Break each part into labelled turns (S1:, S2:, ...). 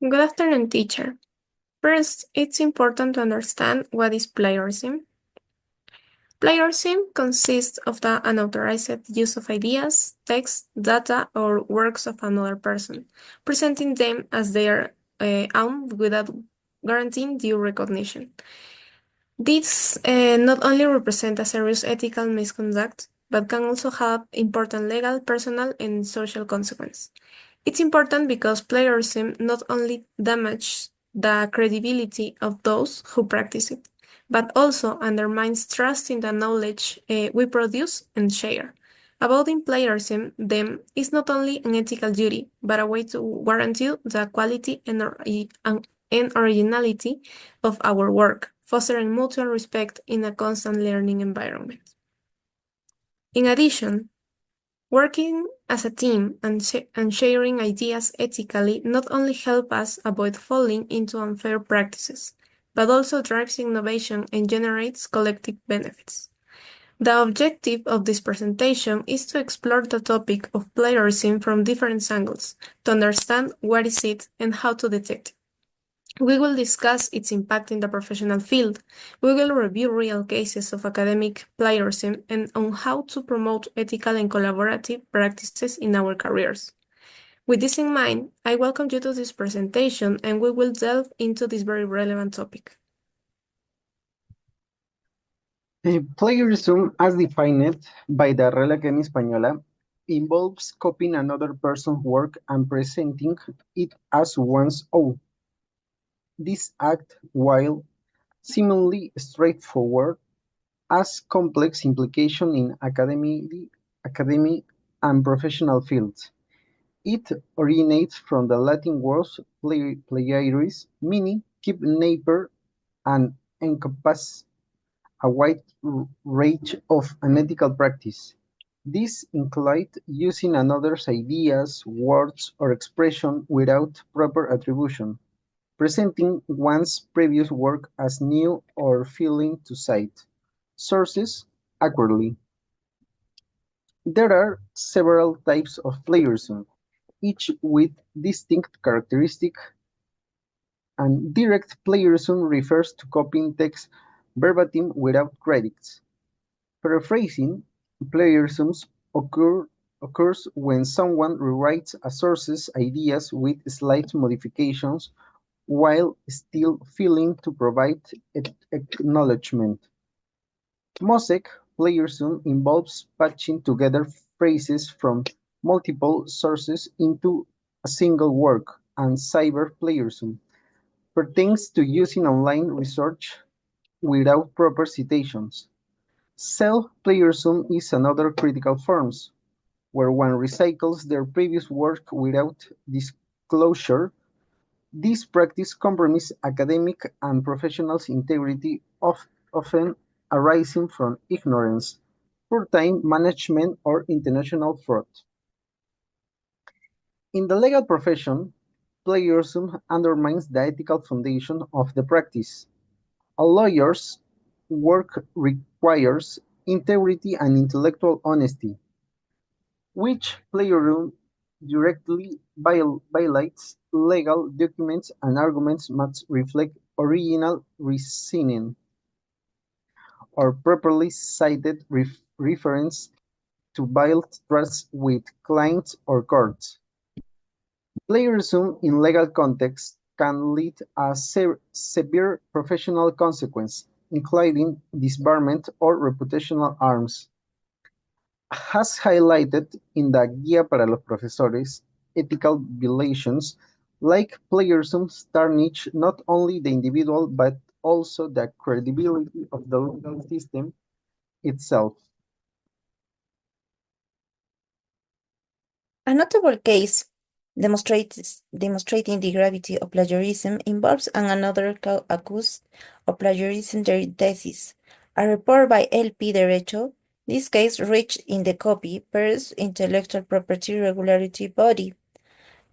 S1: Good afternoon, teacher. First, it's important to understand what is plagiarism. Plagiarism consists of the unauthorized use of ideas, text, data, or works of another person, presenting them as their own without guaranteeing due recognition. This not only represents a serious ethical misconduct, but can also have important legal, personal, and social consequences. It's important because plagiarism not only damages the credibility of those who practice it, but also undermines trust in the knowledge we produce and share. Avoiding plagiarism, then, is not only an ethical duty, but a way to guarantee the quality and originality of our work, fostering mutual respect in a constant learning environment. In addition, working as a team and sharing ideas ethically not only help us avoid falling into unfair practices, but also drives innovation and generates collective benefits. The objective of this presentation is to explore the topic of plagiarism from different angles, to understand what is it and how to detect it. We will discuss its impact in the professional field. We will review real cases of academic plagiarism and on how to promote ethical and collaborative practices in our careers. With this in mind, I welcome you to this presentation and we will delve into this very relevant topic.
S2: Plagiarism, as defined by the Real Academia Española, involves copying another person's work and presenting it as one's own. This act, while seemingly straightforward, has complex implications in academic and professional fields. It originates from the Latin words plagiaris, meaning keep neighbor, and encompasses a wide range of unethical practice. This includes using another's ideas, words, or expression without proper attribution, presenting one's previous work as new or failing to cite sources accurately. There are several types of plagiarism, each with distinct characteristics, and direct plagiarism refers to copying text verbatim without credits. Paraphrasing plagiarism occurs when someone rewrites a source's ideas with slight modifications while still failing to provide acknowledgement. Mosaic plagiarism involves patching together phrases from multiple sources into a single work, and cyber plagiarism pertains to using online research without proper citations. Self-plagiarism is another critical form, where one recycles their previous work without disclosure. This practice compromises academic and professional integrity, often arising from ignorance, poor time management, or intentional fraud. In the legal profession, plagiarism undermines the ethical foundation of the practice. A lawyer's work requires integrity and intellectual honesty, which plagiarism directly violates. Legal documents and arguments must reflect original reasoning or properly cited reference to build trust with clients or courts. Plagiarism in legal contexts can lead a severe professional consequence, including disbarment or reputational harms. As highlighted in the Guía para los Profesores, ethical violations like plagiarism tarnish not only the individual but also the credibility of the legal system itself.
S3: A notable case demonstrating the gravity of plagiarism involves another accused of plagiarism their thesis. A report by LP Derecho, this case reached in the copy Paris Intellectual Property Regulatory Body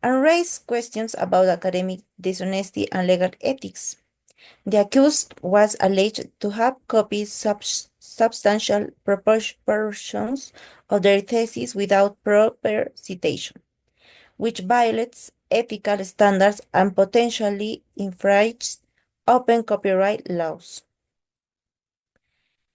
S3: and raised questions about academic dishonesty and legal ethics. The accused was alleged to have copied substantial proportions of their thesis without proper citation, which violates ethical standards and potentially infringe open copyright laws.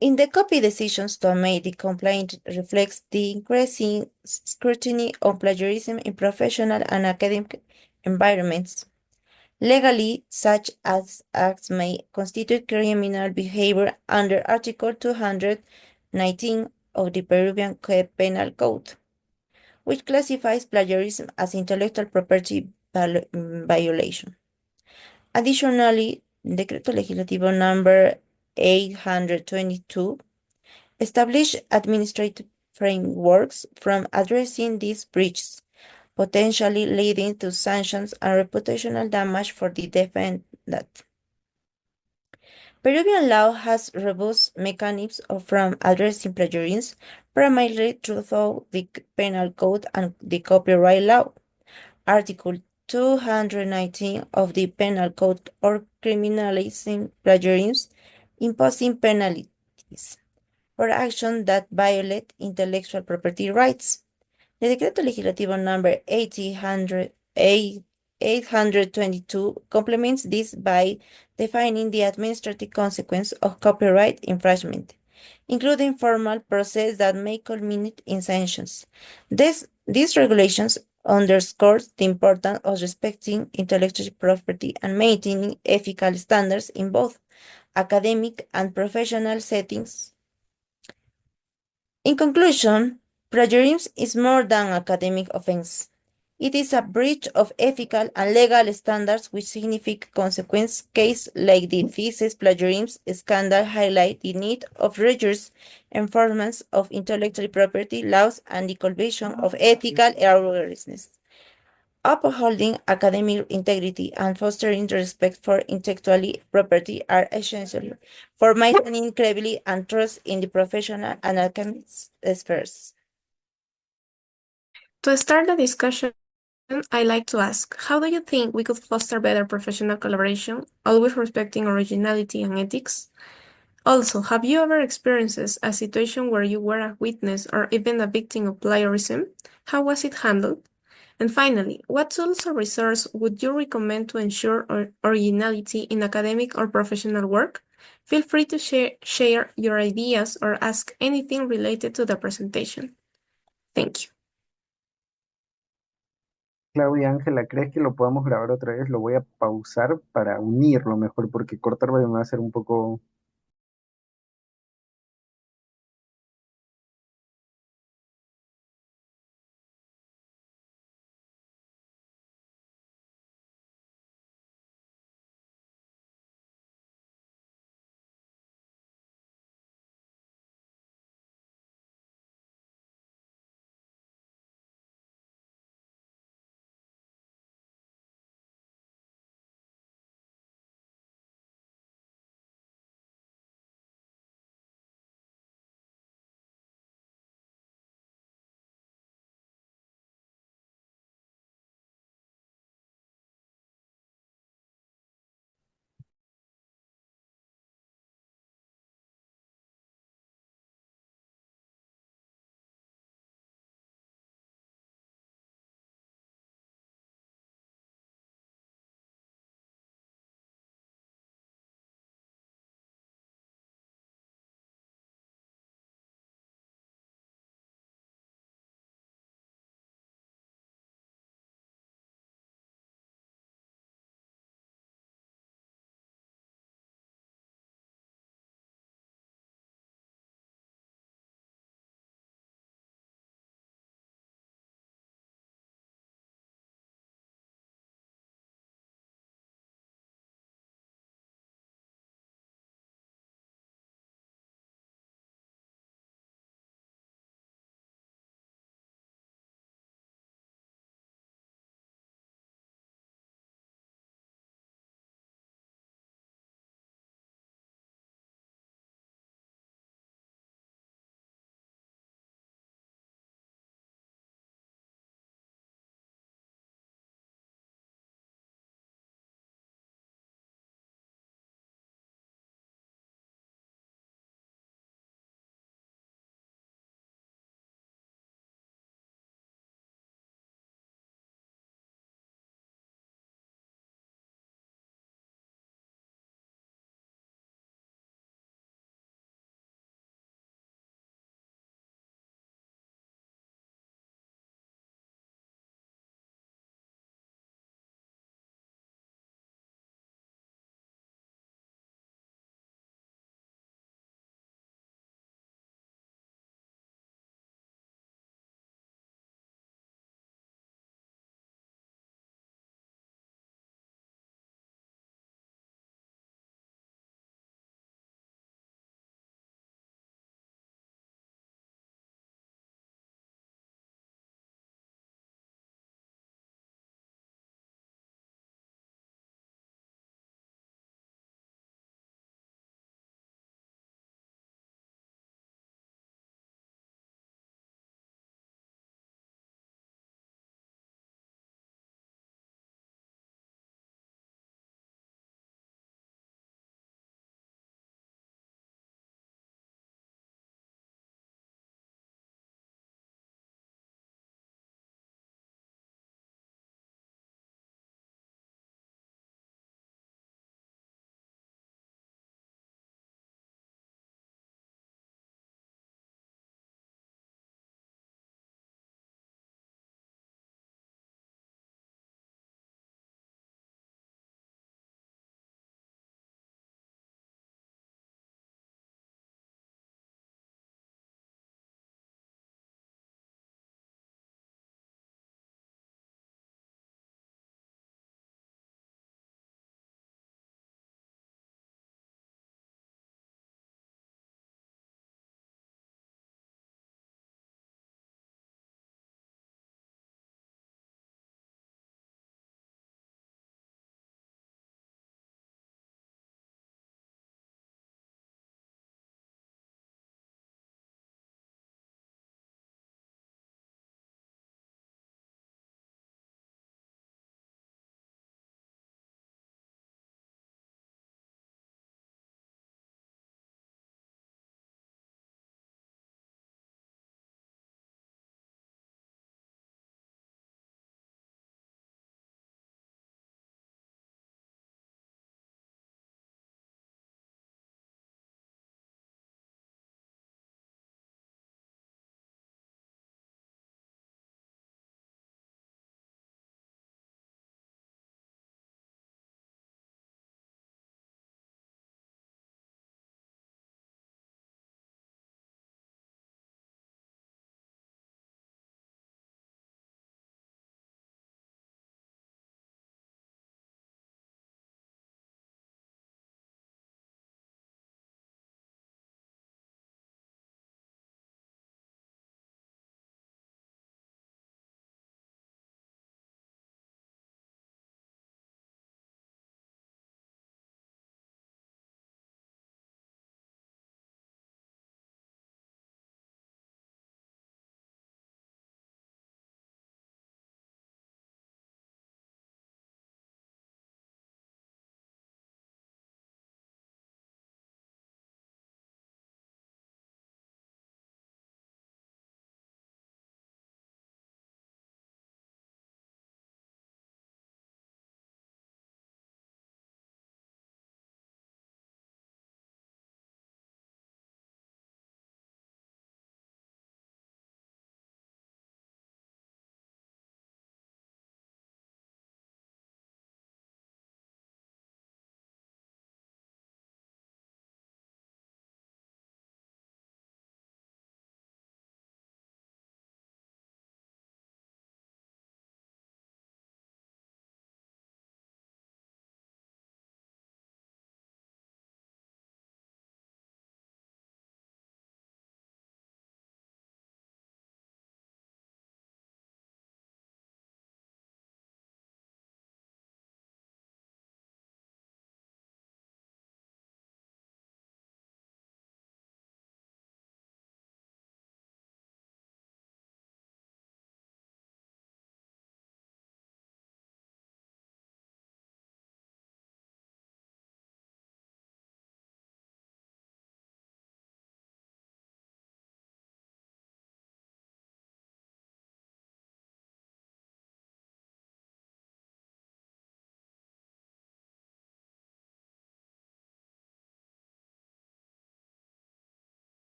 S3: In the copy decisions to make the complaint reflects the increasing scrutiny on plagiarism in professional and academic environments. Legally, such acts may constitute criminal behavior under Article 219 of the Peruvian Penal Code, which classifies plagiarism as intellectual property violation. Additionally, Decreto Legislativo number 822 established administrative frameworks from addressing these breaches, potentially leading to sanctions and reputational damage for the defendant. Peruvian law has robust mechanisms from addressing plagiarism, primarily through the Penal Code and the Copyright Law. Article 219 of the Penal Code or criminalizing plagiarism, imposing penalties for actions that violate intellectual property rights. The Decreto Legislativo number 822 complements this by defining the administrative consequence of copyright infringement, including formal process that may culminate in sanctions. These regulations underscores the importance of respecting intellectual property and maintaining ethical standards in both academic and professional settings. In conclusion, plagiarism is more than an academic offense. It is a breach of ethical and legal standards with significant consequences. Cases like the thesis plagiarism scandal highlight the need of rigorous enforcement of intellectual property laws and the cultivation of ethical rigorousness. Upholding academic integrity and fostering respect for intellectual property are essential for maintaining credibility and trust in the professional and academic spheres.
S1: To start the discussion, I like to ask, how do you think we could foster better professional collaboration, always respecting originality and ethics? Also, have you ever experienced a situation where you were a witness or even a victim of plagiarism? How was it handled? And finally, what tools or resources would you recommend to ensure originality in academic or professional work? Feel free to share your ideas or ask anything related to the presentation. Thank you.
S2: Claudia Ángela, ¿crees que lo podamos grabar otra vez? Lo voy a pausar para unirlo mejor, porque cortarlo me va a hacer un poco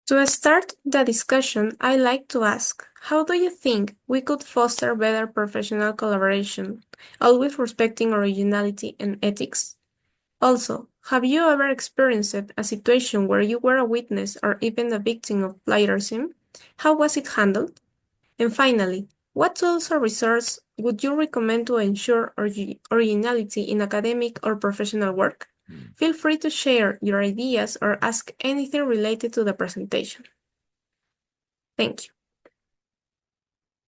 S1: To start the discussion, I like to ask, how do you think we could foster better professional collaboration, always respecting originality and ethics? Also, have you ever experienced a situation where you were a witness or even a victim of plagiarism? How was it handled? And finally, what tools or resources would you recommend to ensure originality in academic or professional work? Feel free to share your ideas or ask anything related to the presentation. Thank you.